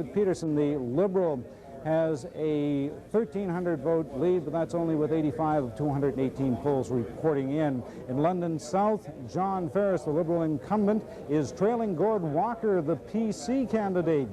Peterson, the Liberal, has a 1,300 vote lead, but that's only with 85 of 218 polls reporting in. In London South, John Ferris, the Liberal incumbent, is trailing Gord Walker, the PC candidate.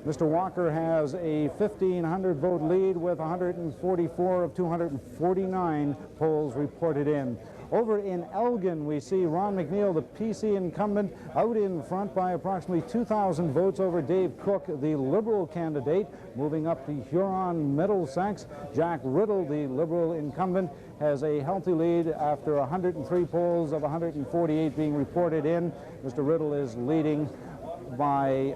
Mr. Walker has a 1,500 vote lead with 144 of 249 polls reported in. Over in Elgin, we see Ron McNeil, the PC incumbent, out in front by approximately 2,000 votes over Dave Cook, the Liberal candidate. Moving up to Huron Middlesex, Jack Riddle, the Liberal incumbent, has a healthy lead after 103 polls of 148 being reported in. Mr. Riddle is leading by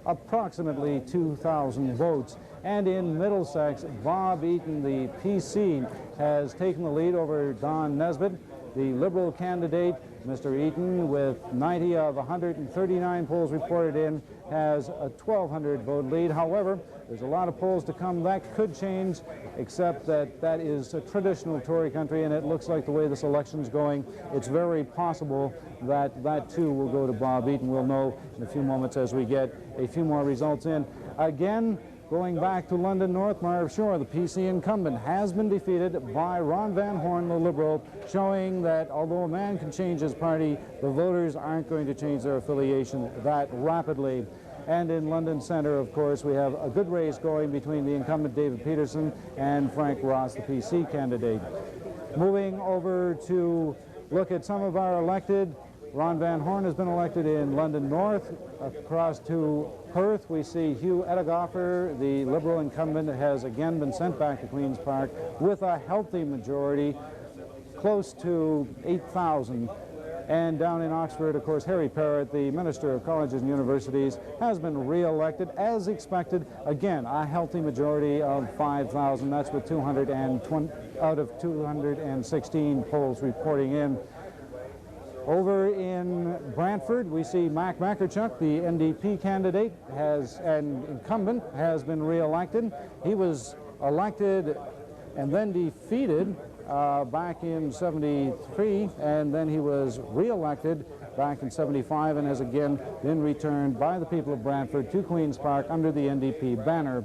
approximately 2,000 votes. And in Middlesex, Bob Eaton, the PC, has taken the lead over Don Nesbitt, the Liberal candidate. Mr. Eaton, with 90 of 139 polls reported in, has a 1,200 vote lead. However, there's a lot of polls to come. That could change, except that that is a traditional Tory country, and it looks like the way this election's going, it's very possible that that too will go to Bob Eaton. We'll know in a few moments as we get a few more results in. Again, going back to London North, Marv Shore, the PC incumbent, has been defeated by Ron Van Horn, the Liberal, showing that although a man can change his party, the voters aren't going to change their affiliation that rapidly. And in London Centre, of course, we have a good race going between the incumbent David Peterson and Frank Ross, the PC candidate. Moving over to look at some of our elected, Ron Van Horn has been elected in London North. Across to Perth, we see Hugh Edegoffer, the Liberal incumbent, has again been sent back to Queen's Park with a healthy majority, close to 8,000. And down in Oxford, of course, Harry Parrott, the Minister of Colleges and Universities, has been re-elected as expected. Again, a healthy majority of 5,000. That's with 220 out of 216 polls reporting in. Over in Brantford, we see Mac Makarchuk, the NDP candidate and incumbent, has been re-elected. He was elected and then defeated back in 73, and then he was re-elected back in 75 and has again been returned by the people of Brantford to Queen's Park under the NDP banner.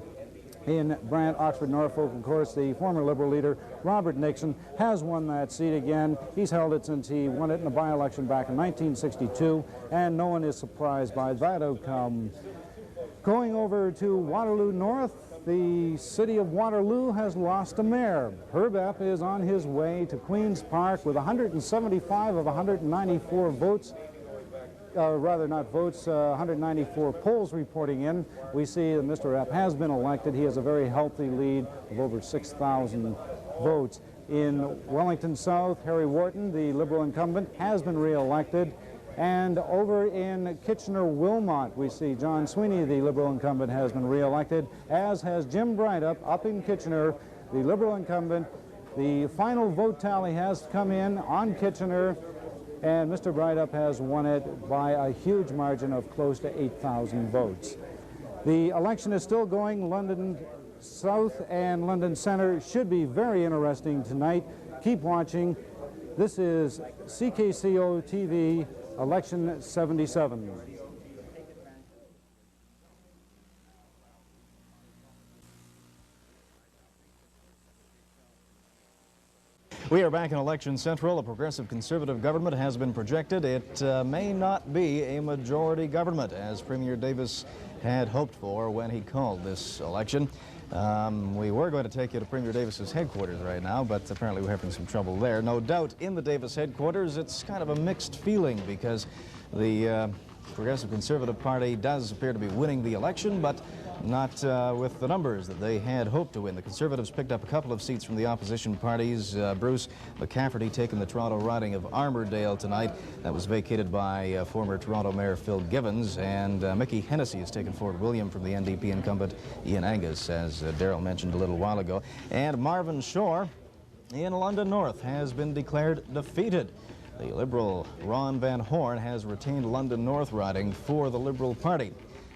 In Oxford, Norfolk, of course, the former Liberal leader, Robert Nixon, has won that seat again. He's held it since he won it in a by-election back in 1962, and no one is surprised by that outcome. Going over to Waterloo North, the city of Waterloo has lost a mayor. Herb Epp is on his way to Queen's Park with 175 of 194 votes. Rather not votes, 194 polls reporting in. We see that Mr. Epp has been elected. He has a very healthy lead of over 6,000 votes. In Wellington South, Harry Wharton, the Liberal incumbent, has been re-elected. And over in Kitchener-Wilmot, we see John Sweeney, the Liberal incumbent, has been re-elected, as has Jim Brydup up in Kitchener, the Liberal incumbent. The final vote tally has come in on Kitchener, and Mr. Brydup has won it by a huge margin of close to 8,000 votes. The election is still going. London South and London Centre should be very interesting tonight. Keep watching. This is CKCO-TV, Election 77. We are back in Election Central. A progressive conservative government has been projected. It may not be a majority government, as Premier Davis had hoped for when he called this election. We were going to take you to Premier Davis's headquarters right now, but apparently we're having some trouble there. No doubt in the Davis headquarters, it's kind of a mixed feeling because the Progressive Conservative Party does appear to be winning the election, but not with the numbers that they had hoped to win. The Conservatives picked up a couple of seats from the opposition parties. Bruce McCafferty taking the Toronto riding of Armourdale tonight. That was vacated by former Toronto Mayor Phil Givens. And Mickey Hennessy has taken Fort William from the NDP incumbent Ian Angus, as Darryl mentioned a little while ago. And Marvin Shore in London North has been declared defeated. The Liberal Ron Van Horn has retained London North riding for the Liberal Party.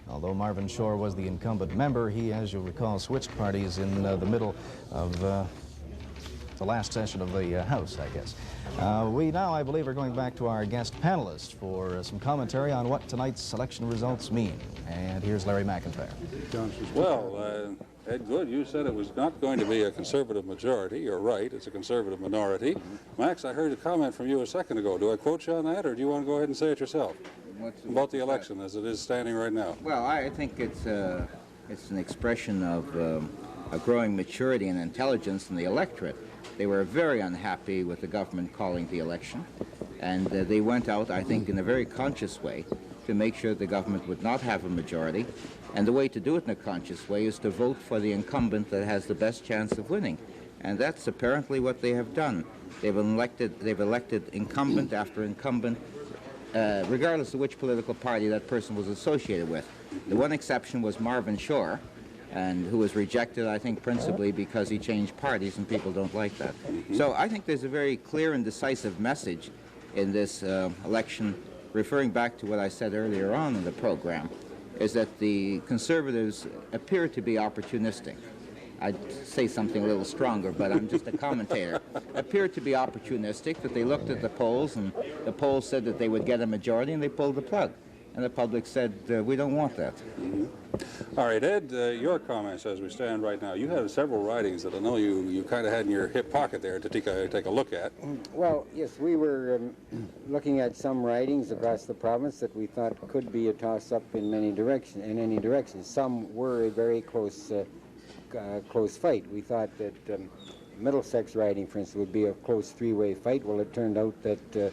Although Marvin Shore was the incumbent member, he, as you'll recall, switched parties in the middle of the last session of the House, I guess. We now, I believe, are going back to our guest panelist for some commentary on what tonight's election results mean. And here's Larry McIntyre. Well, Ed Good, you said it was not going to be a conservative majority. You're right, it's a conservative minority. Max, I heard a comment from you a second ago. Do I quote you on that, or do you want to go ahead and say it yourself? About the election as it is standing right now? Well, I think it's an expression of a growing maturity and intelligence in the electorate. They were very unhappy with the government calling the election, and they went out, I think, in a very conscious way to make sure the government would not have a majority. And the way to do it in a conscious way is to vote for the incumbent that has the best chance of winning. And that's apparently what they have done. They've elected incumbent after incumbent, regardless of which political party that person was associated with. The one exception was Marvin Shore, and who was rejected, I think, principally because he changed parties, and people don't like that. So I think there's a very clear and decisive message in this election, referring back to what I said earlier on in the program, is that the Conservatives appear to be opportunistic. I'd say something a little stronger, but I'm just a commentator. Appear to be opportunistic, that they looked at the polls, and the polls said that they would get a majority, and they pulled the plug. And the public said, we don't want that. All right, Ed, your comments as we stand right now. You had several writings that I know you kind of had in your hip pocket there to take a look at. Well, yes, we were looking at some writings across the province that we thought could be a toss-up in any direction. Some were a very close fight. We thought that Middlesex riding, for instance, would be a close three-way fight. Well, it turned out that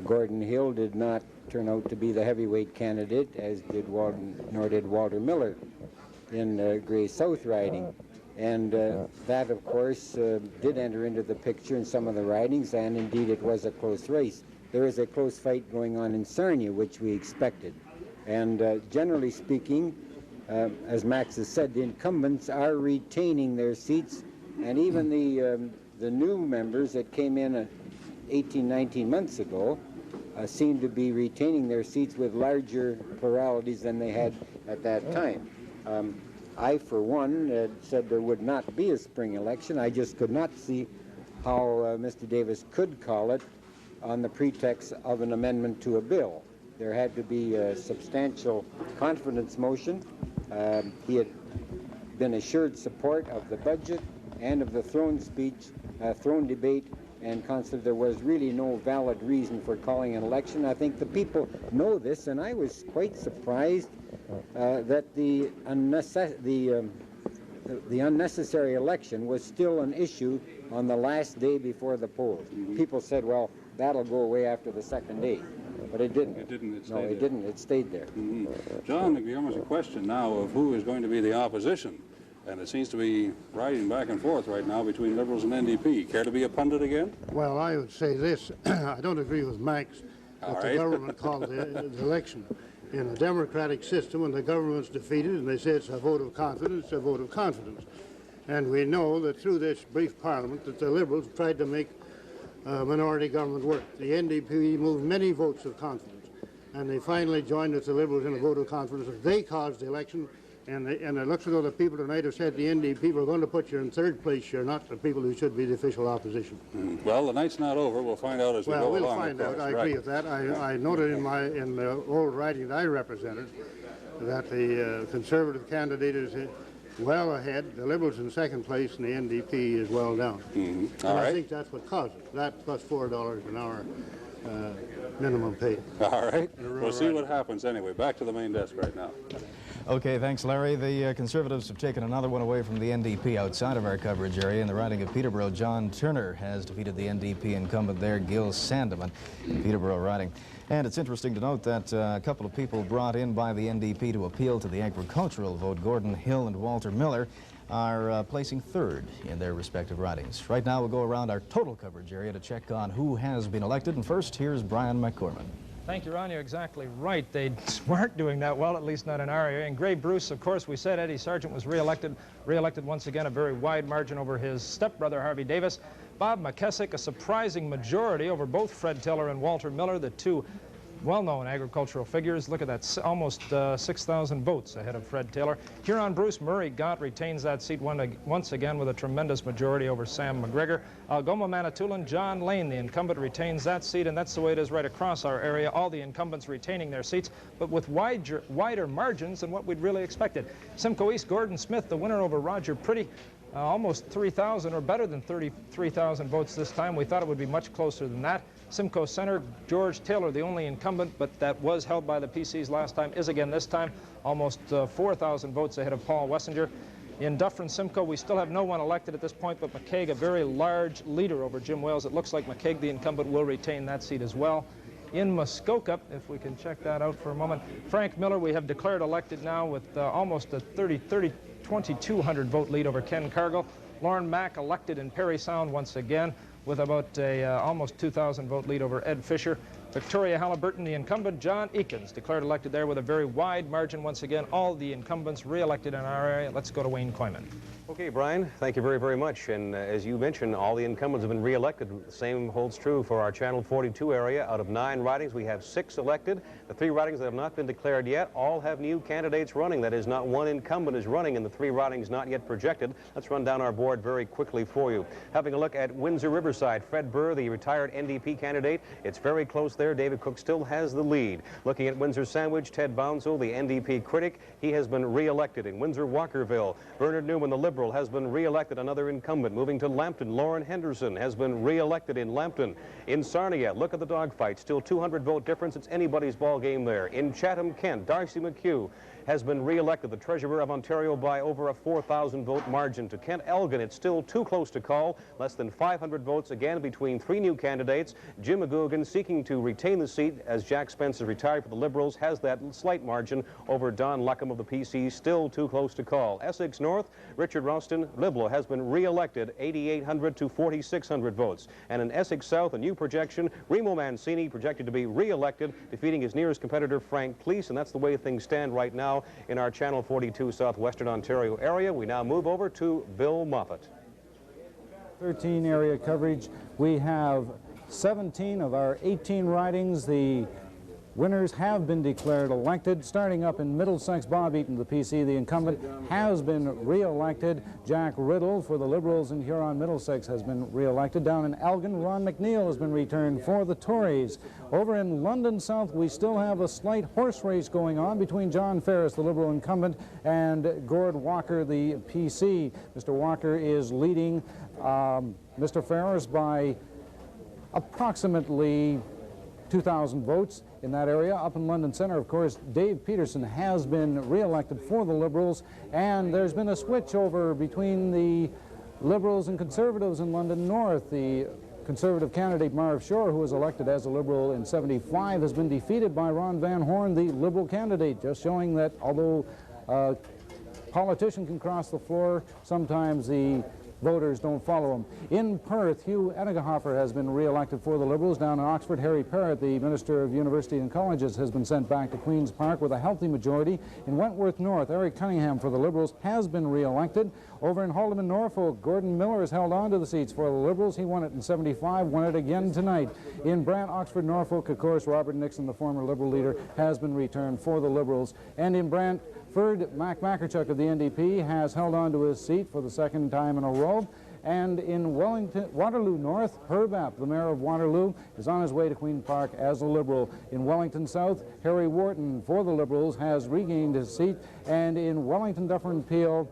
Gordon Hill did not turn out to be the heavyweight candidate, as did nor did Walter Miller in Grey South riding. And that, of course, did enter into the picture in some of the ridings, and indeed it was a close race. There is a close fight going on in Sarnia, which we expected. And generally speaking, as Max has said, the incumbents are retaining their seats, and even the new members that came in 18, 19 months ago seem to be retaining their seats with larger pluralities than they had at that time. I, for one, said there would not be a spring election. I just could not see how Mr. Davis could call it on the pretext of an amendment to a bill. There had to be a substantial confidence motion. He had been assured support of the budget and of the throne speech, throne debate, and constantly there was really no valid reason for calling an election. I think the people know this, and I was quite surprised that the unnecessary election was still an issue on the last day before the polls. People said, well, that'll go away after the second day. But it didn't. It didn't. It stayed no, it there. didn't. It stayed there. John McGorman, has a question now of who is going to be the opposition. And it seems to be riding back and forth right now between Liberals and NDP. Care to be a pundit again? Well, I would say this. I don't agree with Max that the government called the election. In a democratic system, when the government's defeated and they say it's a vote of confidence, it's a vote of confidence. And we know that through this brief parliament that the Liberals tried to make minority government work. The NDP moved many votes of confidence, and they finally joined with the Liberals in a vote of confidence. They caused the election. And it looks as though the people tonight have said the NDP, we're going to put you in third place. You're not the people who should be the official opposition. Well, the night's not over. We'll find out as we go along. Well, we'll find out. I agree with that. I noted in the old writing that I represented that the Conservative candidate is well ahead, the Liberals in second place, and the NDP is well down. And I think that's what caused it. That plus $4 an hour minimum pay. All right. We'll see what happens anyway. Back to the main desk right now. Okay, thanks, Larry. The Conservatives have taken another one away from the NDP outside of our coverage area. In the riding of Peterborough, John Turner has defeated the NDP incumbent there, Gil Sandeman, in Peterborough riding. And it's interesting to note that a couple of people brought in by the NDP to appeal to the agricultural vote, Gordon Hill and Walter Miller, are placing third in their respective ridings. Right now, we'll go around our total coverage area to check on who has been elected. And first, here's Brian MacGorman. Thank you, Ron. You're exactly right. They weren't doing that well, at least not in our area. And Gray Bruce, of course, we said Eddie Sargent was reelected once again, a very wide margin over his stepbrother, Harvey Davis. Bob McKessick, a surprising majority over both Fred Tiller and Walter Miller, the two well-known agricultural figures. Look at that, almost 6,000 votes ahead of Fred Taylor. Huron-Bruce Murray Gaunt retains that seat once again with a tremendous majority over Sam McGregor. Algoma-Manitoulin, John Lane, the incumbent, retains that seat, and that's the way it is right across our area, all the incumbents retaining their seats, but with wider margins than what we'd really expected. Simcoe East, Gordon Smith, the winner over Roger Pretty, almost 3,000 or better than 33,000 votes this time. We thought it would be much closer than that. Simcoe Center, George Taylor, the only incumbent, but that was held by the PCs last time, is again this time, almost 4,000 votes ahead of Paul Wessinger. In Dufferin-Simcoe, we still have no one elected at this point, but McCaig, a very large leader over Jim Wales. It looks like McCaig, the incumbent, will retain that seat as well. In Muskoka, if we can check that out for a moment, Frank Miller, we have declared elected now with almost a 2,200 vote lead over Ken Cargill. Lauren Mack elected in Parry Sound once again with about a almost 2,000 vote lead over Ed Fisher. Victoria Halliburton, the incumbent. John Eakins declared elected there with a very wide margin once again. All the incumbents re-elected in our area. Let's go to Wayne Kooyman. Okay, Brian, thank you very, very much. And as you mentioned, all the incumbents have been re-elected. The same holds true for our Channel 42 area. Out of 9 ridings, we have 6 elected. The 3 ridings that have not been declared yet all have new candidates running. That is, not one incumbent is running in the 3 ridings not yet projected. Let's run down our board very quickly for you. Having a look at Windsor Riverside, Fred Burr, the retired NDP candidate. It's very close there. David Cook still has the lead. Looking at Windsor Sandwich, Ted Bounsell, the NDP critic, he has been re-elected. In Windsor Walkerville, Bernard Newman, the Liberal, has been re-elected, another incumbent. Moving to Lambton, Lauren Henderson has been re-elected in Lambton. In Sarnia, look at the dogfight, still 200 vote difference. It's anybody's ball game there. In Chatham, Kent, Darcy McHugh has been re-elected, the Treasurer of Ontario, by over a 4,000 vote margin. To Kent Elgin, it's still too close to call. Less than 500 votes again between 3 new candidates. Jim McGugan, seeking to retain the seat as Jack Spencer retired for the Liberals, has that slight margin over Don Luckham of the PC, still too close to call. Essex North, Richard Ralston, Liberal, has been re-elected, 8,800 to 4,600 votes. And in Essex South, a new projection, Remo Mancini projected to be re-elected, defeating his nearest competitor, Frank Cleese, and that's the way things stand right now in our Channel 42 Southwestern Ontario area. We now move over to Bill Moffat. 13 area coverage. We have 17 of our 18 ridings. The winners have been declared elected. Starting up in Middlesex, Bob Eaton, the PC, the incumbent, has been re-elected. Jack Riddle for the Liberals in Huron-Middlesex has been re-elected. Down in Elgin, Ron McNeil has been returned for the Tories. Over in London South, we still have a slight horse race going on between John Ferris, the Liberal incumbent, and Gord Walker, the PC. Mr. Walker is leading Mr. Ferris by approximately 2,000 votes in that area. Up in London Centre, of course, Dave Peterson has been re-elected for the Liberals, and there's been a switch over between the Liberals and Conservatives in London North. The Conservative candidate Marv Shore, who was elected as a Liberal in '75, has been defeated by Ron Van Horn, the Liberal candidate, just showing that although a politician can cross the floor, sometimes the voters don't follow him. In Perth, Hugh Eddinghofer has been re-elected for the Liberals. Down in Oxford, Harry Parrott, the Minister of University and Colleges, has been sent back to Queen's Park with a healthy majority. In Wentworth North, Eric Cunningham for the Liberals has been re-elected. Over in Haldeman, Norfolk, Gordon Miller has held on to the seats for the Liberals. He won it in '75, won it again tonight. In Brant, Oxford, Norfolk, of course, Robert Nixon, the former Liberal leader, has been returned for the Liberals. And in Brantford, Mac Makarchuk of the NDP has held on to his seat for the 2nd time in a row. And in Waterloo North, Herb App, the mayor of Waterloo, is on his way to Queen Park as a Liberal. In Wellington South, Harry Wharton for the Liberals has regained his seat. And in Wellington, Dufferin Peel,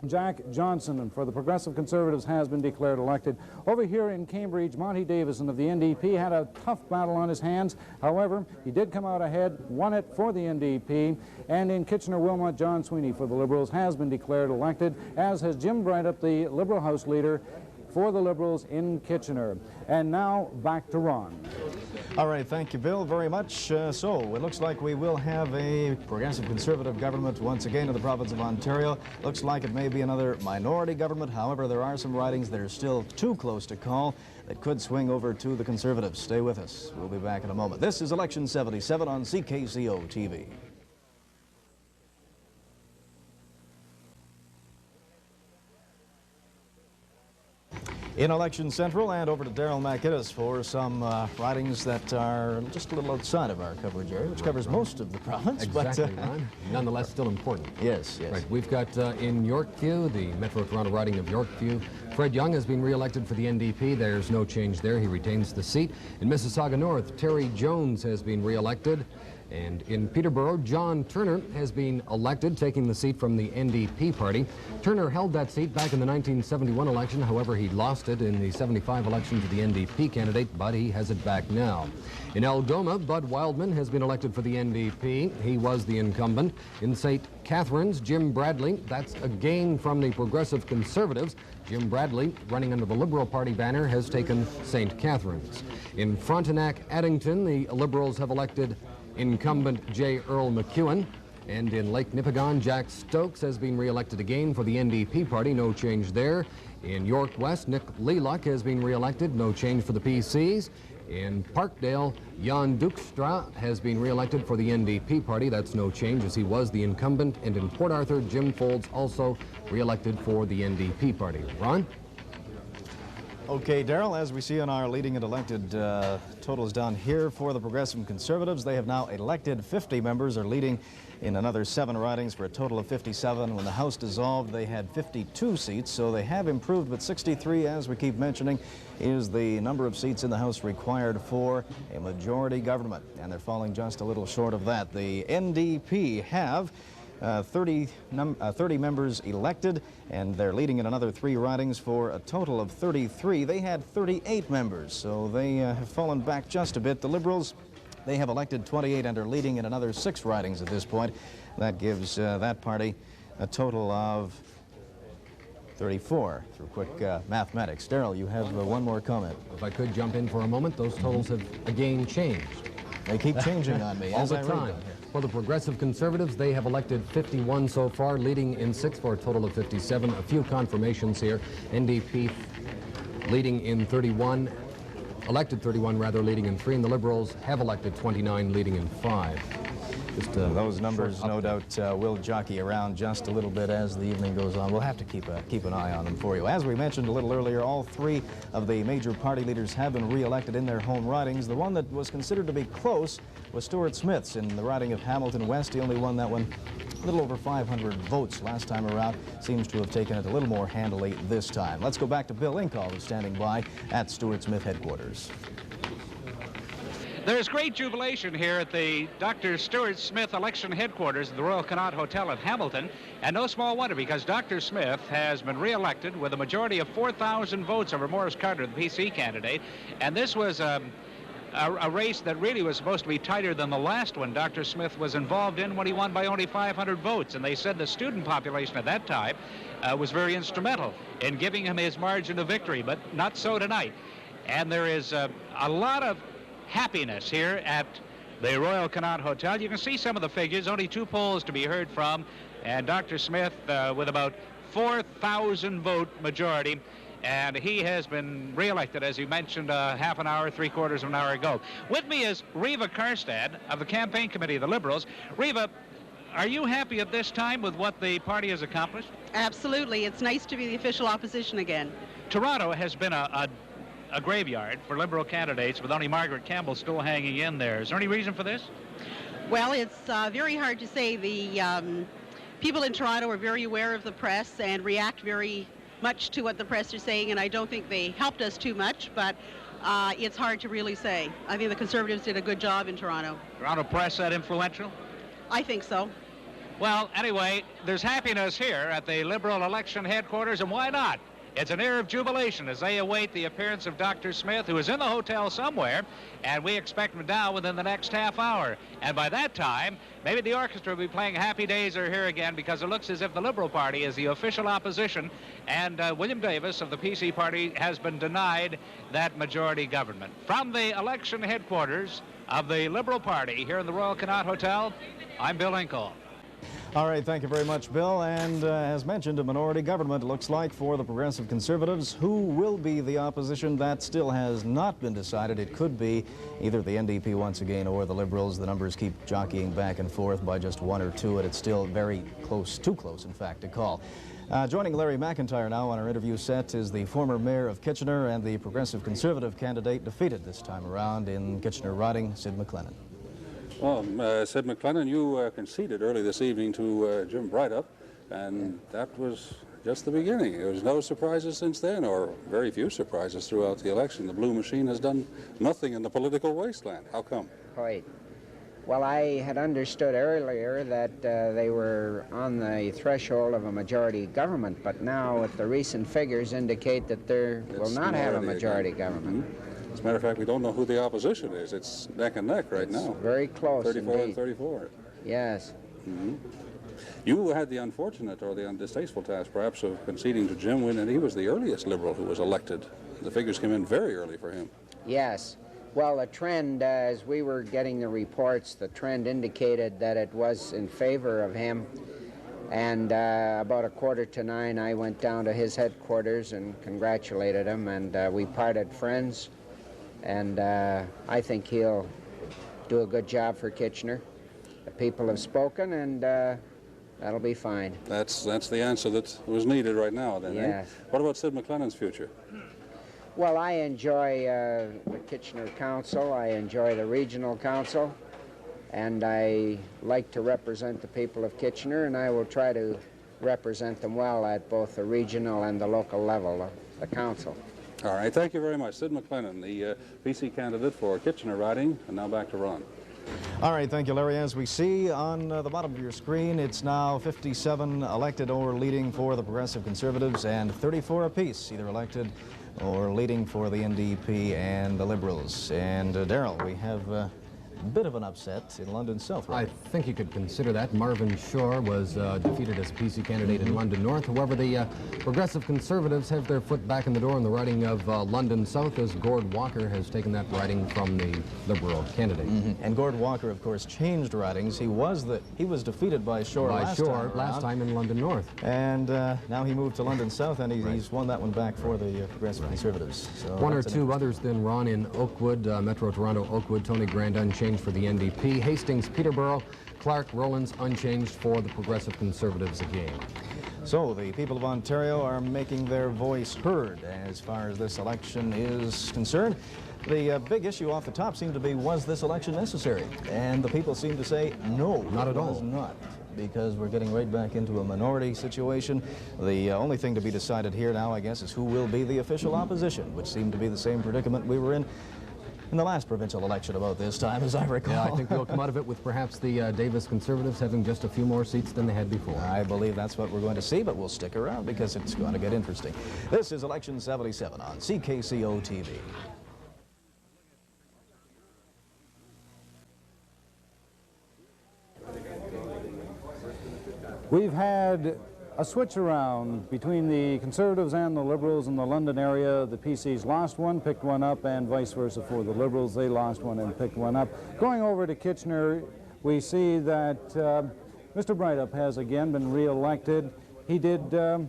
Jack Johnston for the Progressive Conservatives has been declared elected. Over here in Cambridge, Monty Davison of the NDP had a tough battle on his hands. However, he did come out ahead, won it for the NDP. And in Kitchener-Wilmot, John Sweeney for the Liberals has been declared elected, as has Jim Brydup, the Liberal House leader for the Liberals in Kitchener. And now back to Ron. All right, thank you, Bill, very much. So it looks like we will have a progressive conservative government once again in the province of Ontario. Looks like it may be another minority government. However, there are some ridings that are still too close to call that could swing over to the Conservatives. Stay with us. We'll be back in a moment. This is Election 77 on CKCO-TV. In Election Central, and over to Darryl McInnes for some ridings that are just a little outside of our coverage area, which covers most of the province. Exactly, Ron. Nonetheless, still important. Yes. Right. We've got in Yorkview, the Metro Toronto riding of Yorkview, Fred Young has been re-elected for the NDP. There's no change there. He retains the seat. In Mississauga North, Terry Jones has been re-elected. And in Peterborough, John Turner has been elected, taking the seat from the NDP party. Turner held that seat back in the 1971 election. However, he lost it in the 75 election to the NDP candidate, but he has it back now. In Algoma, Bud Wildman has been elected for the NDP. He was the incumbent. In St. Catharines, Jim Bradley, that's a gain from the Progressive Conservatives. Jim Bradley, running under the Liberal Party banner, has taken St. Catharines. In Frontenac-Addington, the Liberals have elected incumbent J. Earl McEwen. And in Lake Nipigon, Jack Stokes has been re-elected again for the NDP party. No change there. In York West, Nick Leluck has been re-elected. No change for the PCs. In Parkdale, Jan Dijkstra has been re-elected for the NDP party. That's no change, as he was the incumbent. And in Port Arthur, Jim Folds also re-elected for the NDP party. Ron? Okay, Darryl, as we see on our leading and elected totals down here for the Progressive Conservatives, they have now elected 50 members, are leading in another 7 ridings for a total of 57. When the House dissolved, they had 52 seats, so they have improved, but 63, as we keep mentioning, is the number of seats in the House required for a majority government, and they're falling just a little short of that. The NDP have 30 members elected, and they're leading in another 3 ridings for a total of 33. They had 38 members, so they have fallen back just a bit. The Liberals, they have elected 28 and are leading in another 6 ridings at this point. That gives that party a total of 34 through quick mathematics. Darryl, you have one more comment. If I could jump in for a moment, those totals have again changed. They keep changing on me all the time. For the Progressive Conservatives, they have elected 51 so far, leading in 6 for a total of 57. A few confirmations here. NDP leading in 31, elected 31 rather, leading in 3, and the Liberals have elected 29, leading in 5. Just those numbers, no doubt, will jockey around just a little bit as the evening goes on. We'll have to keep an eye on them for you. As we mentioned a little earlier, all 3 of the major party leaders have been re-elected in their home ridings. The one that was considered to be close was Stuart Smith's in the riding of Hamilton West. He only won that one a little over 500 votes last time around. Seems to have taken it a little more handily this time. Let's go back to Bill Inkol, who's standing by at Stuart Smith headquarters. There's great jubilation here at the Dr. Stuart Smith election headquarters at the Royal Connaught Hotel in Hamilton, and no small wonder, because Dr. Smith has been re-elected with a majority of 4,000 votes over Maurice Carter, the PC candidate, and this was a race that really was supposed to be tighter than the last one Dr. Smith was involved in when he won by only 500 votes, and they said the student population at that time was very instrumental in giving him his margin of victory, but not so tonight. And there is a lot of happiness here at the Royal Connaught Hotel. You can see some of the figures, only 2 polls to be heard from, and Dr. Smith with about 4,000 vote majority, and he has been re-elected, as you mentioned, half an hour, 3/4 of an hour ago. With me is Reva Karstad of the campaign committee of the Liberals. Reva, are you happy at this time with what the party has accomplished? Absolutely. It's nice to be the official opposition again. Toronto has been a graveyard for Liberal candidates, with only Margaret Campbell still hanging in there. Is there any reason for this? Well, it's very hard to say. The people in Toronto are very aware of the press and react very much to what the press are saying, and I don't think they helped us too much, but it's hard to really say. I think the Conservatives did a good job in Toronto. Toronto press that influential? I think so. Well, anyway, there's happiness here at the Liberal election headquarters, and why not? It's an air of jubilation as they await the appearance of Dr. Smith, who is in the hotel somewhere, and we expect him down within the next half hour. And by that time, maybe the orchestra will be playing Happy Days Are Here Again, because it looks as if the Liberal Party is the official opposition, and William Davis of the PC Party has been denied that majority government. From the election headquarters of the Liberal Party here in the Royal Connaught Hotel, I'm Bill Inkol. All right, thank you very much, Bill. And as mentioned, a minority government looks like for the Progressive Conservatives. Who will be the opposition? That still has not been decided. It could be either the NDP once again or the Liberals. The numbers keep jockeying back and forth by just 1 or 2, and it's still very close, too close, in fact, to call. Joining Larry McIntyre now on our interview set is the former mayor of Kitchener and the Progressive Conservative candidate defeated this time around in Kitchener riding, Sid McLennan. Well, Sid McLennan, you conceded early this evening to Jim Breidup, and that was just the beginning. There was no surprises since then, or very few surprises throughout the election. The blue machine has done nothing in the political wasteland. How come? Right. Well, I had understood earlier that they were on the threshold of a majority government, but now with the recent figures indicate that they will not have a majority government. Mm-hmm. As a matter of fact, we don't know who the opposition is. It's neck and neck right now. Very close 34 indeed. and 34. Yes. Mm-hmm. You had the unfortunate or the undistasteful task, perhaps, of conceding to Jim when he was the earliest Liberal who was elected. The figures came in very early for him. Yes. Well, the trend, as we were getting the reports, the trend indicated that it was in favor of him. And about 8:45, I went down to his headquarters and congratulated him, and we parted friends. And I think he'll do a good job for Kitchener. The people have spoken, and that'll be fine. That's the answer that was needed right now, then. Yes. Eh? What about Sid McLennan's future? Well, I enjoy the Kitchener Council. I enjoy the Regional Council, and I like to represent the people of Kitchener, and I will try to represent them well at both the regional and the local level of the council. All right, thank you very much. Sid McLennan, the PC candidate for Kitchener riding, and now back to Ron. All right, thank you, Larry. As we see on the bottom of your screen, it's now 57 elected or leading for the Progressive Conservatives and 34 apiece, either elected or leading for the NDP and the Liberals. And Darryl, we have a bit of an upset in London South, right? I think you could consider that. Marvin Shore was defeated as a PC candidate in London North. However, the Progressive Conservatives have their foot back in the door in the riding of London South, as Gord Walker has taken that riding from the Liberal candidate. And Gord Walker, of course, changed ridings. He was defeated by Shore last time in London North. And now he moved to London South, and he's won that one back for the Progressive Conservatives. So one or two others then, Ron, in Oakwood, Metro Toronto Oakwood, Tony Grandin changed for the NDP. Hastings, Peterborough, Clark, Rowlands unchanged for the Progressive Conservatives again. So the people of Ontario are making their voice heard as far as this election is concerned. The big issue off the top seemed to be, was this election necessary? And the people seem to say, no, not at all. It was not, because we're getting right back into a minority situation. The only thing to be decided here now, I guess, is who will be the official opposition, which seemed to be the same predicament we were in the last provincial election about this time, as I recall. Yeah, I think we'll come out of it with perhaps the Davis Conservatives having just a few more seats than they had before. I believe that's what we're going to see, but we'll stick around because it's going to get interesting. This is Election 77 on CKCO-TV. We've had a switch around between the Conservatives and the Liberals in the London area. The PCs lost one, picked one up, and vice versa for the Liberals. They lost one and picked one up. Going over to Kitchener, we see that Mr. Breidup has again been re-elected. He did a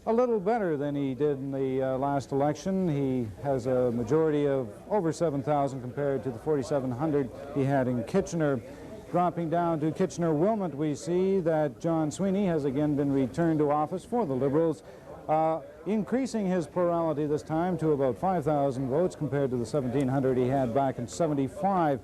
little better than he did in the last election. He has a majority of over 7,000 compared to the 4,700 he had in Kitchener. Dropping down to Kitchener-Wilmot, we see that John Sweeney has again been returned to office for the Liberals, increasing his plurality this time to about 5,000 votes compared to the 1,700 he had back in '75.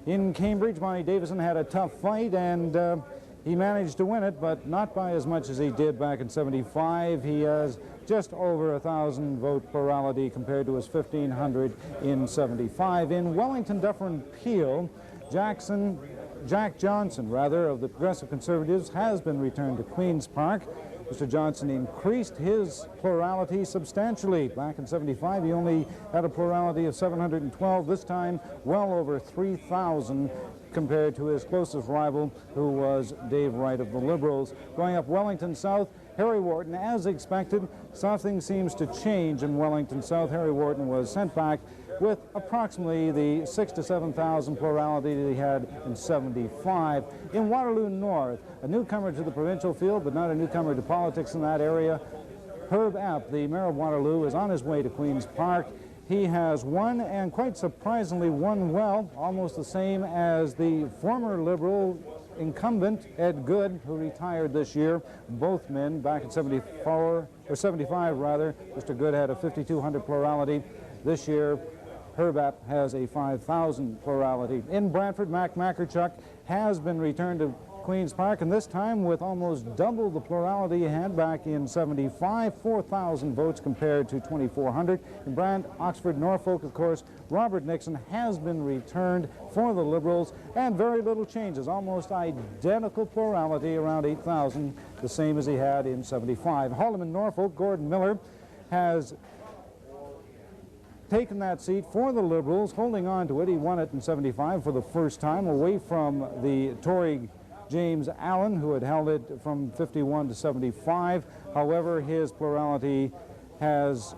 In Cambridge, Bonnie Davison had a tough fight, and he managed to win it, but not by as much as he did back in '75. He has just over 1,000 vote plurality compared to his 1,500 in '75. In Wellington-Dufferin-Peel, Jack Johnston, of the Progressive Conservatives, has been returned to Queen's Park. Mr. Johnston increased his plurality substantially. Back in '75, he only had a plurality of 712. This time, well over 3,000 compared to his closest rival, who was Dave Wright of the Liberals. Going up Wellington South, Harry Wharton, as expected, something seems to change in Wellington South. Harry Wharton was sent back with approximately the 6,000 to 7,000 plurality that he had in 75. In Waterloo North, a newcomer to the provincial field, but not a newcomer to politics in that area, Herb Epp, the mayor of Waterloo, is on his way to Queen's Park. He has won, and quite surprisingly won well, almost the same as the former Liberal incumbent, Ed Good, who retired this year. Both men back in 74, or 75 rather. Mr. Good had a 5,200 plurality. This year, Herb Epp has a 5,000 plurality. In Brantford, Mac Makarchuk has been returned to Queen's Park, and this time with almost double the plurality he had back in 75, 4,000 votes compared to 2,400. In Brant, Oxford, Norfolk, of course, Robert Nixon has been returned for the Liberals, and very little changes, almost identical plurality, around 8,000, the same as he had in 75. Haldeman, Norfolk, Gordon Miller has taken that seat for the Liberals, holding on to it. He won it in 75 for the first time, away from the Tory James Allen, who had held it from 51 to 75. However, his plurality has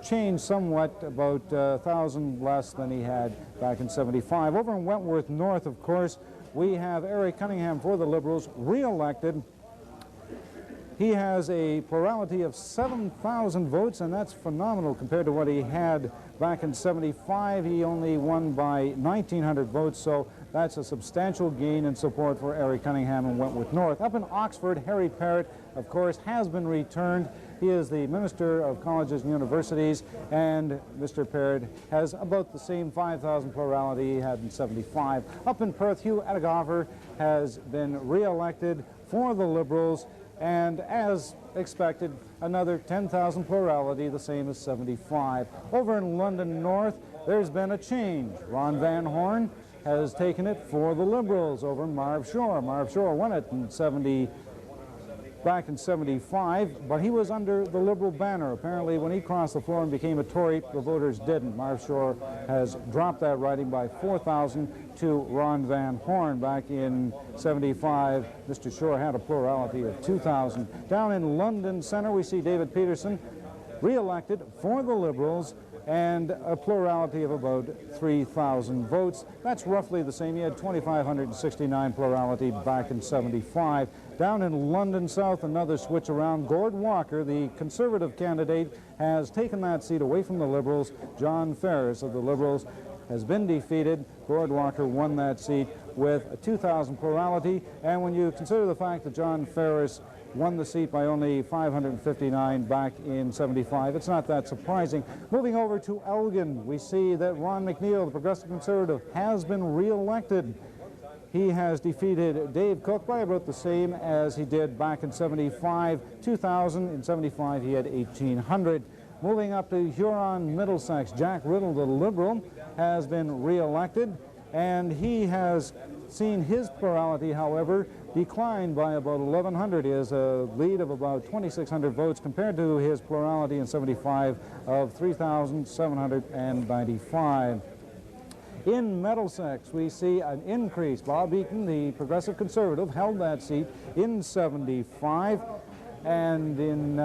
changed somewhat, about 1,000 less than he had back in 75. Over in Wentworth North, of course, we have Eric Cunningham for the Liberals, re-elected. He has a plurality of 7,000 votes, and that's phenomenal compared to what he had back in 75. He only won by 1,900 votes, so that's a substantial gain in support for Eric Cunningham in Wentworth North. Up in Oxford, Harry Parrott, of course, has been returned. He is the Minister of Colleges and Universities, and Mr. Parrott has about the same 5,000 plurality he had in 75. Up in Perth, Hugh Edegoffer has been re-elected for the Liberals, and as expected, another 10,000 plurality, the same as 75. Over in London North, there's been a change. Ron Van Horn has taken it for the Liberals over Marv Shore. Marv Shore won it in back in 75, but he was under the Liberal banner. Apparently, when he crossed the floor and became a Tory, the voters didn't. Marv Shore has dropped that riding by 4,000 to Ron Van Horn. Back in 75, Mr. Shore had a plurality of 2,000. Down in London Centre, we see David Peterson re-elected for the Liberals, and a plurality of about 3,000 votes. That's roughly the same. He had 2,569 plurality back in 75. Down in London South, another switch around. Gord Walker, the Conservative candidate, has taken that seat away from the Liberals. John Ferris of the Liberals has been defeated. Gord Walker won that seat with a 2,000 plurality, and when you consider the fact that John Ferris won the seat by only 559 back in 75, it's not that surprising. Moving over to Elgin, we see that Ron McNeil, the Progressive Conservative, has been re-elected. He has defeated Dave Cook by about the same as he did back in 75. 2,000. In 75, he had 1,800. Moving up to Huron Middlesex, Jack Riddle, the Liberal, has been re-elected, and he has seen his plurality, however, decline by about 1,100. He has a lead of about 2,600 votes compared to his plurality in 75 of 3,795. In Middlesex, we see an increase. Bob Eaton, the Progressive Conservative, held that seat in 75. And in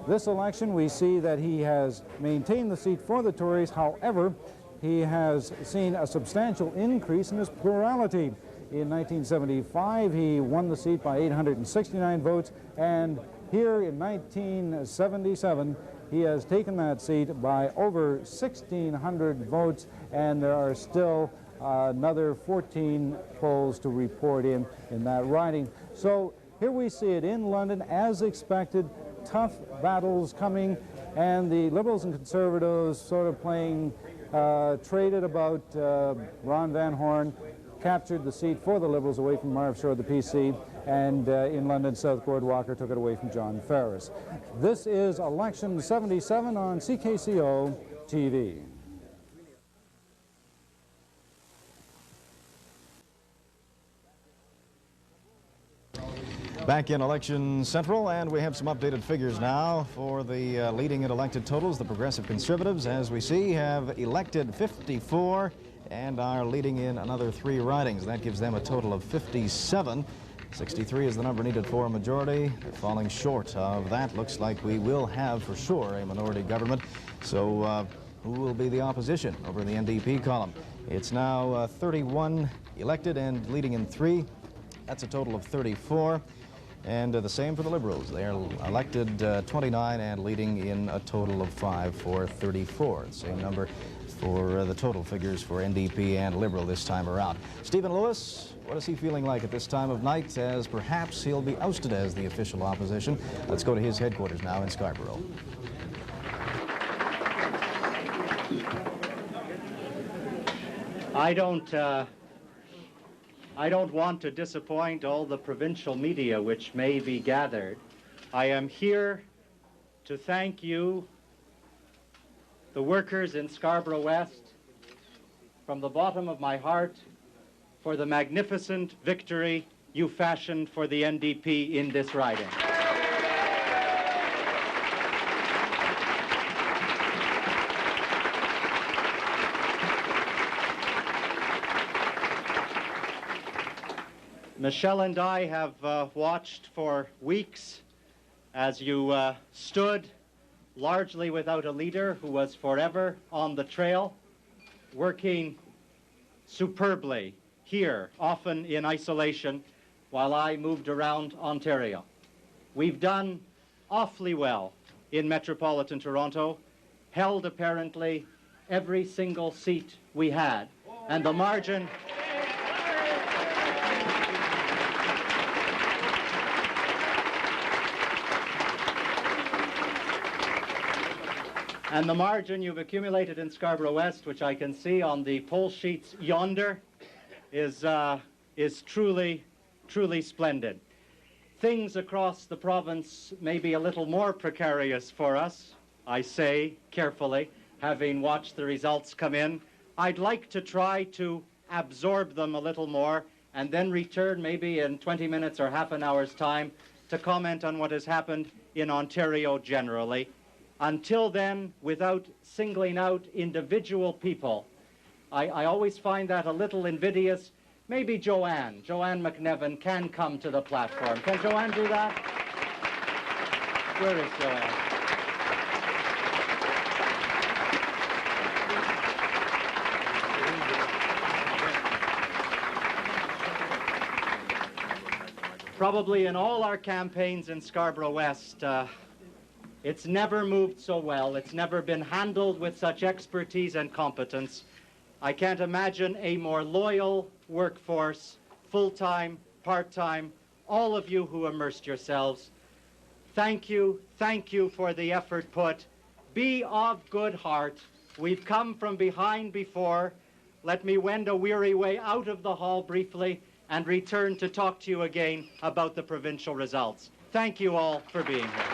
this election, we see that he has maintained the seat for the Tories. However, he has seen a substantial increase in his plurality. In 1975, he won the seat by 869 votes, and here in 1977, he has taken that seat by over 1,600 votes, and there are still another 14 polls to report in that riding. So here we see it in London, as expected, tough battles coming, and the Liberals and Conservatives sort of playing, traded about. Ron Van Horn captured the seat for the Liberals away from Marv Shore, the PC, and in London South, Gord Walker took it away from John Ferris. This is Election 77 on CKCO-TV. Back in Election Central, and we have some updated figures now for the leading and elected totals. The Progressive Conservatives, as we see, have elected 54 and are leading in another 3 ridings. That gives them a total of 57. 63 is the number needed for a majority. They're falling short of that. Looks like we will have, for sure, a minority government. So who will be the opposition over in the NDP column. It's now 31 elected and leading in 3. That's a total of 34. And the same for the Liberals. They are elected 29 and leading in a total of 5 for 34. Same number for the total figures for NDP and Liberal this time around. Stephen Lewis, what is he feeling like at this time of night, as perhaps he'll be ousted as the official opposition? Let's go to his headquarters now in Scarborough. I don't want to disappoint all the provincial media which may be gathered. I am here to thank you, the workers in Scarborough West, from the bottom of my heart, for the magnificent victory you fashioned for the NDP in this riding. Michelle and I have watched for weeks as you stood largely without a leader who was forever on the trail, working superbly here, often in isolation, while I moved around Ontario. We've done awfully well in metropolitan Toronto, held apparently every single seat we had, and the margin... And the margin you've accumulated in Scarborough West, which I can see on the poll sheets yonder, is truly, truly splendid. Things across the province may be a little more precarious for us, I say carefully, having watched the results come in. I'd like to try to absorb them a little more and then return maybe in 20 minutes or half an hour's time to comment on what has happened in Ontario generally. Until then, without singling out individual people, I always find that a little invidious. Maybe Joanne McNevin can come to the platform. Can Joanne do that? Where is Joanne? Probably in all our campaigns in Scarborough West, it's never moved so well. It's never been handled with such expertise and competence. I can't imagine a more loyal workforce, full-time, part-time, all of you who immersed yourselves. Thank you for the effort put. Be of good heart. We've come from behind before. Let me wend a weary way out of the hall briefly and return to talk to you again about the provincial results. Thank you all for being here.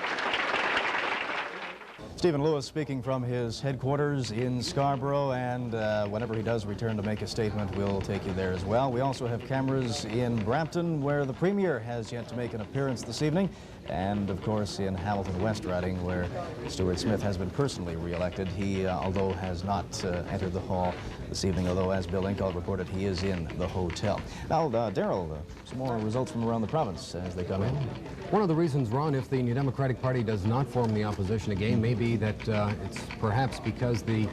Stephen Lewis speaking from his headquarters in Scarborough, and whenever he does return to make a statement, we'll take you there as well. We also have cameras in Brampton, where the Premier has yet to make an appearance this evening, and of course in Hamilton West riding, where Stuart Smith has been personally re-elected. He, although has not entered the hall this evening, although as Bill Inkol reported, he is in the hotel. Now, Darryl, some more results from around the province as they come in. One of the reasons, Ron, if the New Democratic Party does not form the opposition again, may be that it's perhaps because the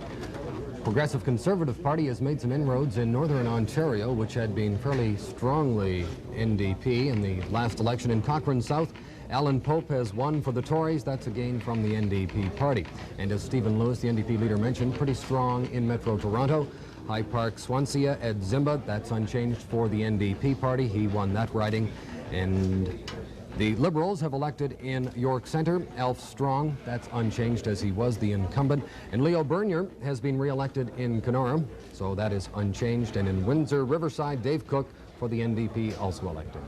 Progressive Conservative Party has made some inroads in Northern Ontario, which had been fairly strongly NDP in the last election. In Cochrane South, Alan Pope has won for the Tories. That's a gain from the NDP party. And as Stephen Lewis, the NDP leader, mentioned, pretty strong in Metro Toronto. High Park, Swansea, Ed Zimba, that's unchanged for the NDP party. He won that riding. And the Liberals have elected in York Centre Alf Strong. That's unchanged as he was the incumbent. And Leo Bernier has been re-elected in Kenora, so that is unchanged. And in Windsor Riverside, Dave Cook for the NDP also elected.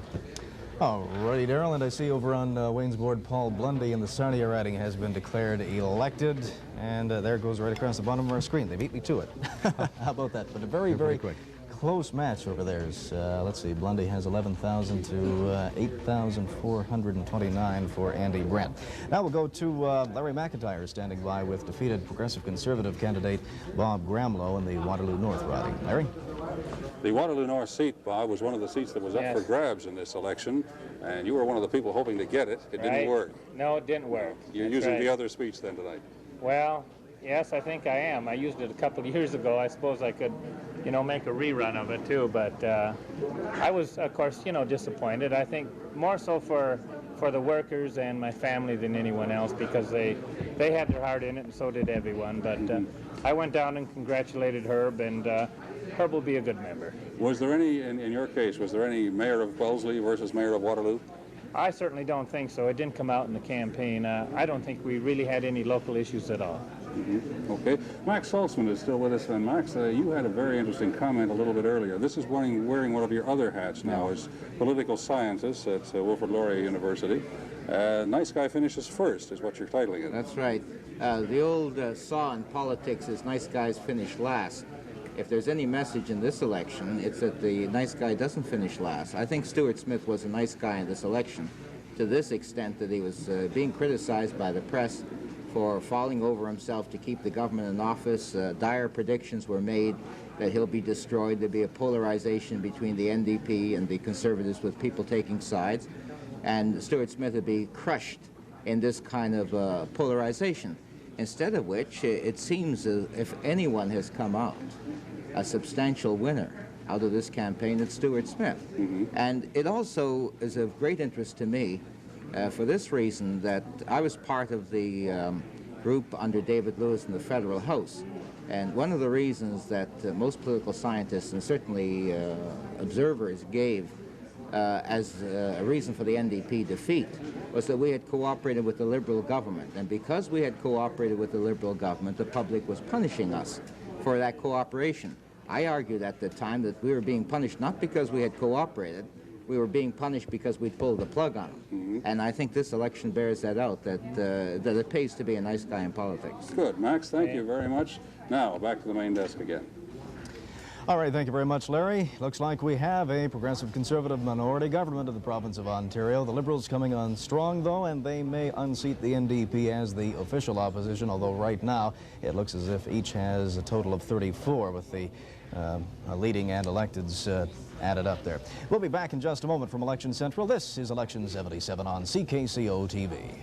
All righty, Darryl, and I see over on Wayne's board, Paul Blundy in the Sarnia riding has been declared elected, and there it goes right across the bottom of our screen. They beat me to it. How about that? But a very, very quick, close match over there. Let's see, Blundy has 11,000 to 8,429 for Andy Brent. Now we'll go to Larry McIntyre standing by with defeated Progressive Conservative candidate Bob Gramlow in the Waterloo North riding. Larry? The Waterloo North seat, Bob, was one of the seats that was up for grabs in this election, and you were one of the people hoping to get it. It didn't work. No, it didn't work. You're using the other speech then tonight. Well, Yes, I think I am. I used it a couple of years ago. I suppose I could, you know, make a rerun of it too, but I was, of course, you know, disappointed. I think more so for the workers and my family than anyone else, because they had their heart in it, and so did everyone. But I went down and congratulated Herb, and Herb will be a good member. Was there any, in your case, was there any mayor of Wellesley versus mayor of Waterloo? I certainly don't think so. It didn't come out in the campaign. I don't think we really had any local issues at all. Okay. Max Saltzman is still with us. And Max, you had a very interesting comment a little bit earlier. This is wearing one of your other hats now as political scientist at Wilfrid Laurier University. Nice guy finishes first is what you're titling it. That's right. The old saw in politics is nice guys finish last. If there's any message in this election, it's that the nice guy doesn't finish last. I think Stuart Smith was a nice guy in this election, to this extent that he was being criticized by the press for falling over himself to keep the government in office. Dire predictions were made that he'll be destroyed. There'll be a polarization between the NDP and the Conservatives, with people taking sides. And Stuart Smith would be crushed in this kind of polarization. Instead of which, it seems if anyone has come out a substantial winner out of this campaign, it's Stuart Smith. And it also is of great interest to me for this reason, that I was part of the group under David Lewis in the Federal House. And one of the reasons that most political scientists and certainly observers gave as a reason for the NDP defeat was that we had cooperated with the Liberal government. And because we had cooperated with the Liberal government, the public was punishing us for that cooperation. I argued at the time that we were being punished not because we had cooperated, we were being punished because we pulled the plug on them. And I think this election bears that out, that it pays to be a nice guy in politics. Good. Max, thank you very much. Now, back to the main desk again. All right, thank you very much, Larry. Looks like we have a progressive conservative minority government of the province of Ontario. The Liberals coming on strong, though, and they may unseat the NDP as the official opposition, although right now it looks as if each has a total of 34 with the leading and electeds added up there. We'll be back in just a moment from Election Central. This is Election 77 on CKCO-TV.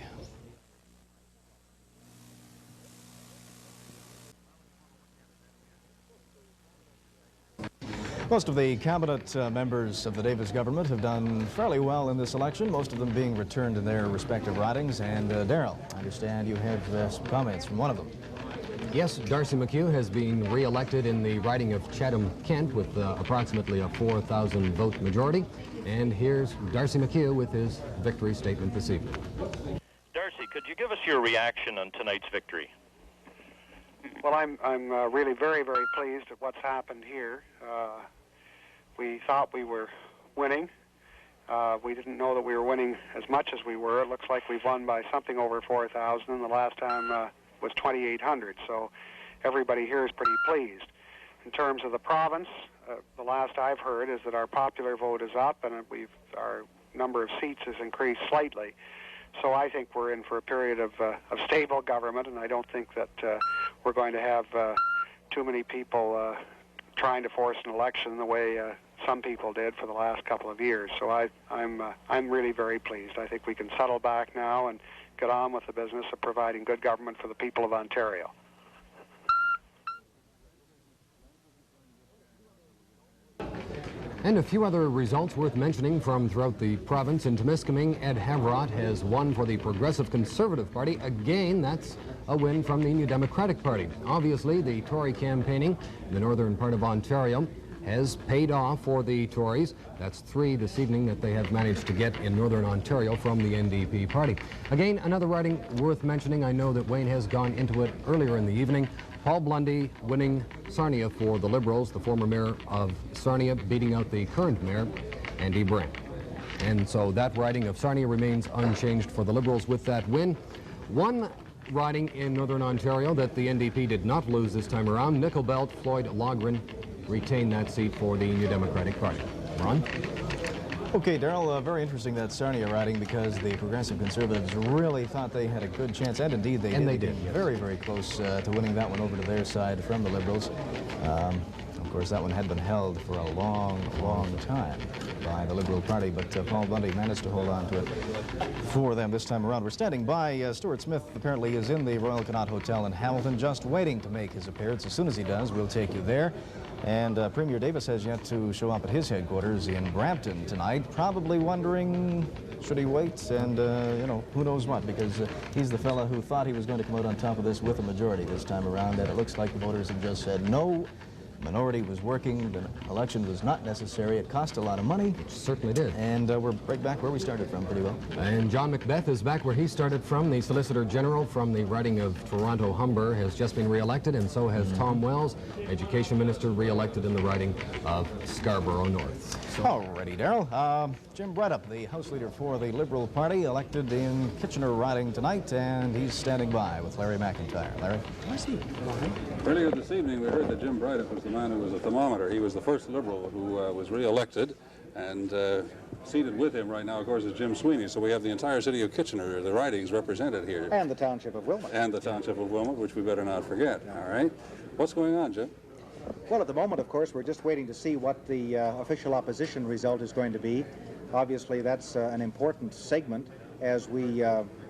Most of the cabinet members of the Davis government have done fairly well in this election, most of them being returned in their respective ridings. And Darryl, I understand you have some comments from one of them. Yes, Darcy McHugh has been re-elected in the riding of Chatham-Kent with approximately a 4,000 vote majority. And here's Darcy McHugh with his victory statement this evening. Darcy, could you give us your reaction on tonight's victory? Well, I'm really very, very pleased at what's happened here. We thought we were winning. We didn't know that we were winning as much as we were. It looks like we've won by something over 4,000, and the last time was 2,800, so everybody here is pretty pleased. In terms of the province, the last I've heard is that our popular vote is up, and our number of seats has increased slightly. So I think we're in for a period of stable government, and I don't think that we're going to have too many people trying to force an election the way some people did for the last couple of years. So I'm really very pleased. I think we can settle back now and get on with the business of providing good government for the people of Ontario. And a few other results worth mentioning from throughout the province. In Temiskaming, Ed Havrot has won for the Progressive Conservative Party. Again, that's a win from the New Democratic Party. Obviously, the Tory campaigning in the northern part of Ontario has paid off for the Tories. That's 3 this evening that they have managed to get in Northern Ontario from the NDP party. Again, another riding worth mentioning. I know that Wayne has gone into it earlier in the evening. Paul Blundy winning Sarnia for the Liberals, the former mayor of Sarnia beating out the current mayor, Andy Brand. And so that riding of Sarnia remains unchanged for the Liberals with that win. One riding in Northern Ontario that the NDP did not lose this time around, Nickel Belt, Floyd Logren retained that seat for the New Democratic Party. Ron? Okay, Darryl, very interesting that Sarnia riding, because the Progressive Conservatives really thought they had a good chance, and indeed they did. They did, yes. Very, very close to winning that one over to their side from the Liberals. Of course, that one had been held for a long, long time by the Liberal Party, but Paul Bundy managed to hold on to it for them this time around. We're standing by. Stuart Smith apparently is in the Royal Connaught Hotel in Hamilton, just waiting to make his appearance. As soon as he does, we'll take you there. And Premier Davis has yet to show up at his headquarters in Brampton tonight, probably wondering, should he wait? And, you know, who knows what, because he's the fella who thought he was going to come out on top of this with a majority this time around, and it looks like the voters have just said no. Minority was working, the election was not necessary, it cost a lot of money. It certainly did. And we're right back where we started from pretty well. And John Macbeth is back where he started from. The Solicitor General from the riding of Toronto Humber has just been re-elected, and so has Tom Wells, Education Minister, re-elected in the riding of Scarborough North. So, alrighty, Darryl. Jim Bredup, the House Leader for the Liberal Party, elected in Kitchener riding tonight, and he's standing by with Larry McIntyre. Larry? I see. Earlier this evening, we heard that Jim Bredup was the man who was a thermometer. He was the first Liberal who was re-elected, and seated with him right now, of course, is Jim Sweeney. So we have the entire city of Kitchener, the ridings represented here. And the township of Wilmot. And the township of Wilmot, which we better not forget. All right. What's going on, Jim? Well, at the moment, of course, we're just waiting to see what the official opposition result is going to be. Obviously, that's an important segment as we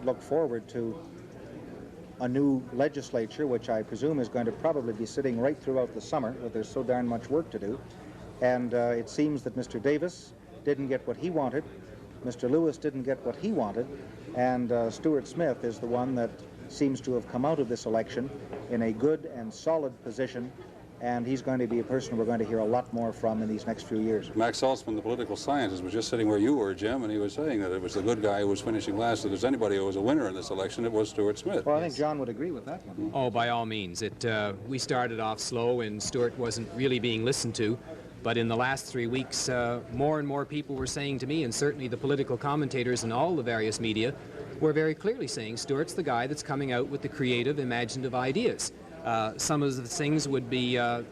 look forward to a new legislature, which I presume is going to probably be sitting right throughout the summer, but there's so darn much work to do. And it seems that Mr. Davis didn't get what he wanted, Mr. Lewis didn't get what he wanted, and Stuart Smith is the one that seems to have come out of this election in a good and solid position, and he's going to be a person we're going to hear a lot more from in these next few years. Max Saltzman, the political scientist, was just sitting where you were, Jim, and he was saying that it was the good guy who was finishing last. If there's anybody who was a winner in this election, it was Stuart Smith. Well, I think John would agree with that one. Oh, by all means. We started off slow, and Stuart wasn't really being listened to. But in the last 3 weeks, more and more people were saying to me, and certainly the political commentators in all the various media, were very clearly saying Stuart's the guy that's coming out with the creative, imaginative ideas. Some of the things would be a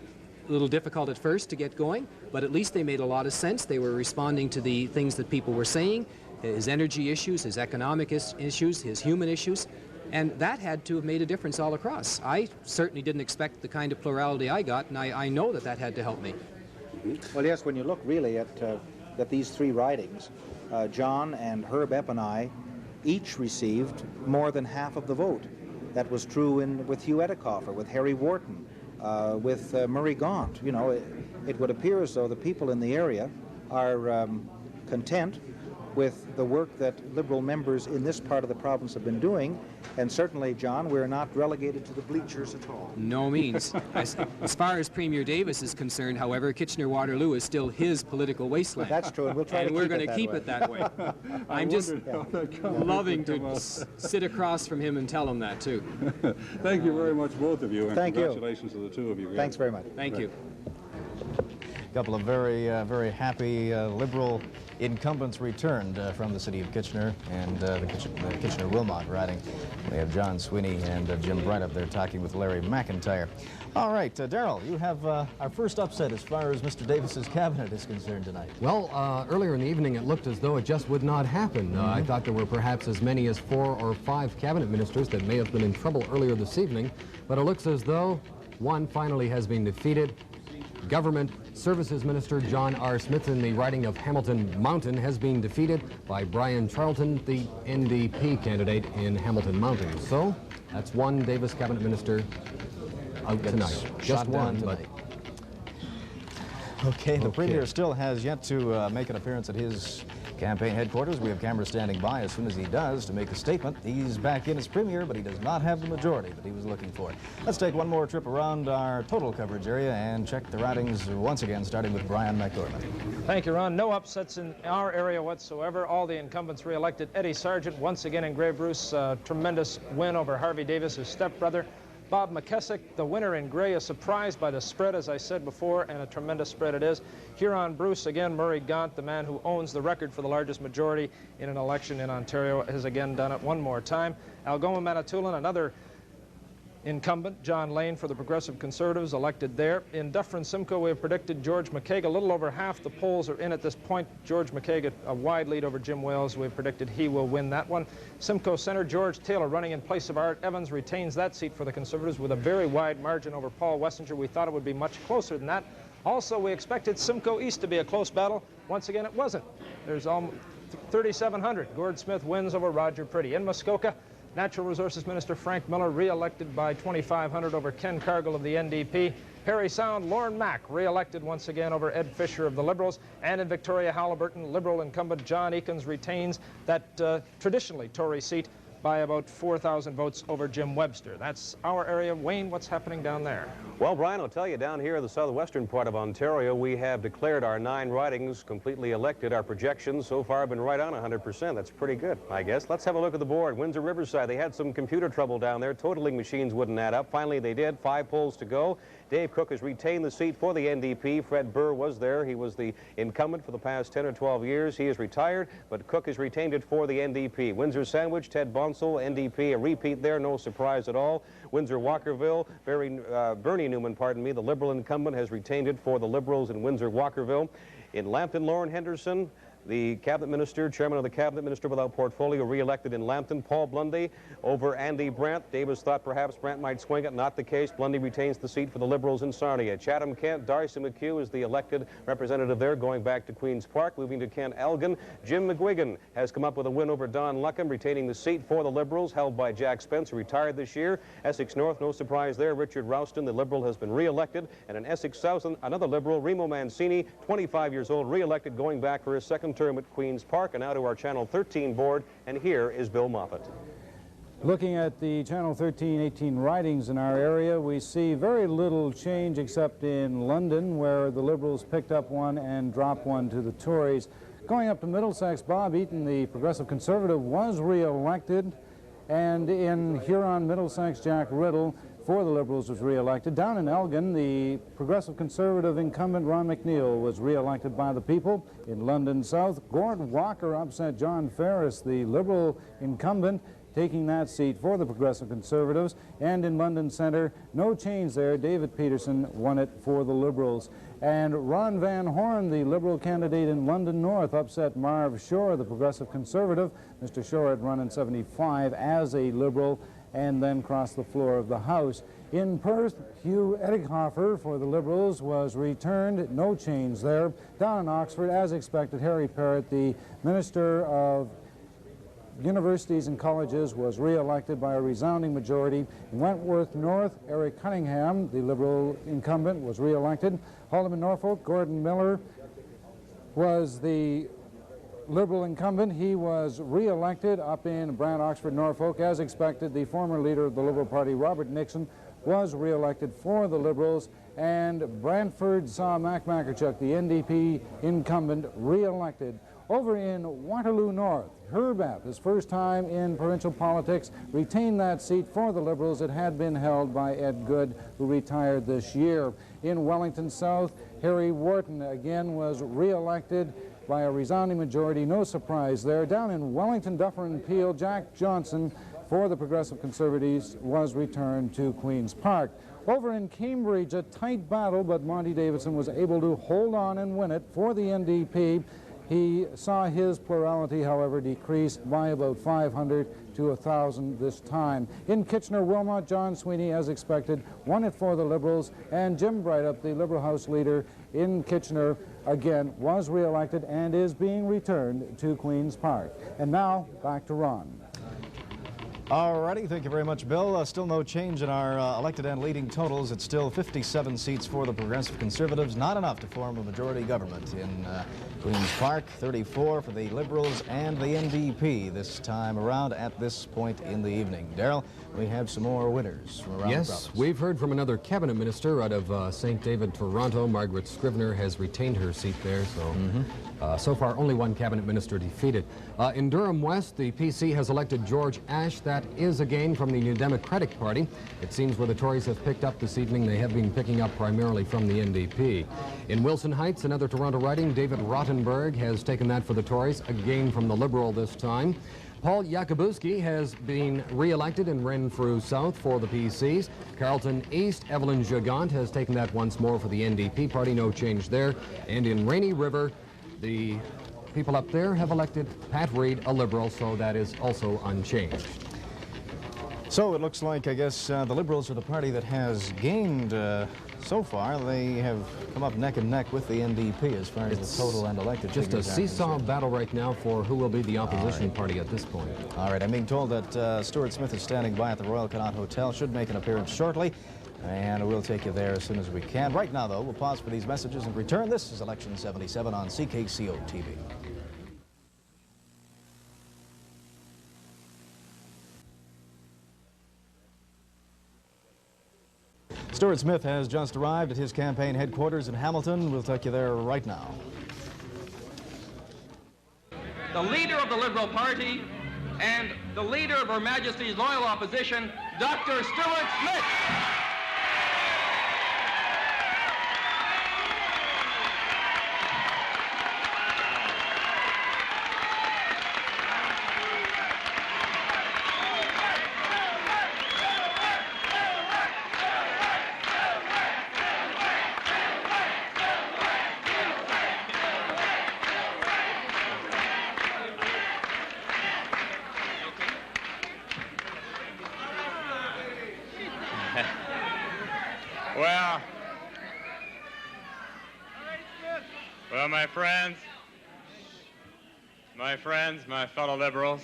little difficult at first to get going, but at least they made a lot of sense. They were responding to the things that people were saying, his energy issues, his economic issues, his human issues, and that had to have made a difference all across. I certainly didn't expect the kind of plurality I got, and I know that that had to help me. Well, yes, when you look really at these three ridings, John and Herb Eppenai each received more than half of the vote. That was true with Hugh Edekoffer, with Harry Wharton, with Murray Gaunt. You know, it would appear as though the people in the area are content with the work that Liberal members in this part of the province have been doing, and certainly, John, we're not relegated to the bleachers at all. No means. As far as Premier Davis is concerned, however, Kitchener-Waterloo is still his political wasteland. That's true, and we'll try to keep it that way. And we're going to keep it that way. I'm just loving to sit across from him and tell him that, too. Thank you very much, both of you, and Thank you. Congratulations to the two of you. Guys. Thanks very much. Thank you. A couple of very happy Liberal incumbents returned from the city of Kitchener and the Kitchener-Wilmot riding. We have John Sweeney and Jim Bredup there talking with Larry McIntyre. All right, Darryl, you have our first upset as far as Mr. Davis's cabinet is concerned tonight. Well, earlier in the evening it looked as though it just would not happen. I thought there were perhaps as many as 4 or 5 cabinet ministers that may have been in trouble earlier this evening, but it looks as though one finally has been defeated. Government Services Minister John R. Smith in the riding of Hamilton Mountain has been defeated by Brian Charlton, the NDP candidate in Hamilton Mountain. So that's one Davis cabinet minister out tonight. Just one, but... Okay, the Premier still has yet to make an appearance at his campaign headquarters. We have cameras standing by as soon as he does to make a statement. He's back in as Premier, but he does not have the majority that he was looking for. Let's take one more trip around our total coverage area and check the ridings once again, starting with Brian MacGorman. Thank you, Ron. No upsets in our area whatsoever. All the incumbents re-elected. Eddie Sargent once again in Grey Bruce. Tremendous win over Harvey Davis, his stepbrother. Bob McKessick, the winner in Grey, is surprised by the spread, as I said before, and a tremendous spread it is. Huron Bruce, again, Murray Gaunt, the man who owns the record for the largest majority in an election in Ontario, has again done it one more time. Algoma Manitoulin, another incumbent, John Lane for the Progressive Conservatives, elected there. In Dufferin-Simcoe, we have predicted George McKaig. A little over half the polls are in at this point. George McKaig, a wide lead over Jim Wales. We've predicted he will win that one. Simcoe Centre, George Taylor running in place of Art Evans retains that seat for the Conservatives with a very wide margin over Paul Wessinger. We thought it would be much closer than that. Also, we expected Simcoe East to be a close battle. Once again, it wasn't. There's almost 3,700. Gord Smith wins over Roger Priddy. In Muskoka, Natural Resources Minister Frank Miller re-elected by 2,500 over Ken Cargill of the NDP. Parry Sound, Lorne Mack re-elected once again over Ed Fisher of the Liberals. And in Victoria Halliburton, Liberal incumbent John Eakins retains that traditionally Tory seat by about 4,000 votes over Jim Webster. That's our area. Wayne, what's happening down there? Well, Brian, I'll tell you, down here in the southwestern part of Ontario, we have declared our 9 ridings completely elected. Our projections so far have been right on 100%. That's pretty good, I guess. Let's have a look at the board. Windsor Riverside, they had some computer trouble down there. Totaling machines wouldn't add up. Finally, they did. 5 polls to go. Dave Cook has retained the seat for the NDP. Fred Burr was there. He was the incumbent for the past 10 or 12 years. He is retired, but Cook has retained it for the NDP. Windsor Sandwich, Ted Bonsall, NDP, a repeat there, no surprise at all. Windsor Walkerville, Bernie Newman, pardon me, the Liberal incumbent, has retained it for the Liberals in Windsor Walkerville. In Lambton, Lauren Henderson, the cabinet minister, chairman of the cabinet minister without portfolio, re-elected in Lambton. Paul Blundy over Andy Brandt. Davis thought perhaps Brandt might swing it. Not the case. Blundy retains the seat for the Liberals in Sarnia. Chatham-Kent, Darcy McHugh is the elected representative there, going back to Queen's Park. Moving to Kent Elgin, Jim McGuigan has come up with a win over Don Luckham, retaining the seat for the Liberals, held by Jack Spence, who retired this year. Essex North, no surprise there. Richard Rouston, the Liberal, has been re-elected. And in Essex South, another Liberal, Remo Mancini, 25 years old, re-elected, going back for his second term at Queen's Park. And now to our Channel 13 board, and here is Bill Moffat. Looking at the Channel 13-18 ridings in our area, we see very little change except in London, where the Liberals picked up 1 and dropped 1 to the Tories. Going up to Middlesex, Bob Eaton, the Progressive Conservative, was re-elected, and in Huron, Middlesex, Jack Riddle for the Liberals was re-elected. Down in Elgin, the Progressive Conservative incumbent Ron McNeil was re-elected by the people. In London South, Gord Walker upset John Ferris, the Liberal incumbent, taking that seat for the Progressive Conservatives. And in London Centre, no change there. David Peterson won it for the Liberals. And Ron Van Horn, the Liberal candidate in London North, upset Marv Shore, the Progressive Conservative. Mr. Shore had run in '75 as a Liberal and then crossed the floor of the House. In Perth, Hugh Edighofer for the Liberals was returned. No change there. Down in Oxford, as expected, Harry Parrott, the Minister of Universities and Colleges, was re-elected by a resounding majority. In Wentworth North, Eric Cunningham, the Liberal incumbent, was re-elected. Haldeman Norfolk, Gordon Miller was the Liberal incumbent. He was re-elected. Up in Brant, Oxford, Norfolk, as expected, the former leader of the Liberal Party, Robert Nixon, was re-elected for the Liberals. And Brantford saw Mac Makarchuk, the NDP incumbent, re-elected. Over in Waterloo North, Herb Epp, his first time in provincial politics, retained that seat for the Liberals. It had been held by Ed Good, who retired this year. In Wellington South, Harry Wharton again was re-elected by a resounding majority. No surprise there. Down in Wellington, Dufferin and Peel, Jack Johnson for the Progressive Conservatives was returned to Queen's Park. Over in Cambridge, a tight battle, but Monty Davidson was able to hold on and win it for the NDP. He saw his plurality, however, decrease by about 500 to 1,000 this time. In Kitchener-Wilmot, John Sweeney, as expected, won it for the Liberals, and Jim Breithaupt, the Liberal House leader in Kitchener, again was re-elected and is being returned to Queen's Park. And now, back to Ron. All righty, thank you very much, Bill. Still no change in our elected and leading totals. It's still 57 seats for the Progressive Conservatives, not enough to form a majority government in Queen's Park, 34 for the Liberals and the NDP this time around at this point in the evening. Darryl, we have some more winners from around the province. We've heard from another cabinet minister out of St. David, Toronto. Margaret Scrivener has retained her seat there, so so far only one cabinet minister defeated. In Durham West, the PC has elected George Ashe. That is a gain from the New Democratic Party. It seems where the Tories have picked up this evening, they have been picking up primarily from the NDP. In Wilson Heights, another Toronto riding, David Rottenberg has taken that for the Tories, a gain from the Liberal this time. Paul Yakubuski has been re-elected in Renfrew South for the PCs. Carlton East, Evelyn Gigant has taken that once more for the NDP party, no change there. And in Rainy River, the people up there have elected Pat Reid, a Liberal, so that is also unchanged. So it looks like, I guess, the Liberals are the party that has gained so far, they have come up neck and neck with the NDP as far as the total and elected just a figures are seesaw concerned. battle right now for who will be the opposition party at this point. All right, I'm being told that Stuart Smith is standing by at the Royal Connaught Hotel, should make an appearance shortly, and we'll take you there as soon as we can. Right now, though, we'll pause for these messages and return. This is Election 77 on CKCO-TV. Stuart Smith has just arrived at his campaign headquarters in Hamilton. We'll take you there right now. The leader of the Liberal Party and the leader of Her Majesty's loyal opposition, Dr. Stuart Smith. Well, my fellow Liberals,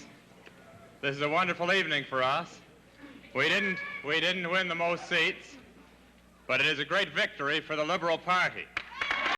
this is a wonderful evening for us. We didn't win the most seats, but it is a great victory for the Liberal Party.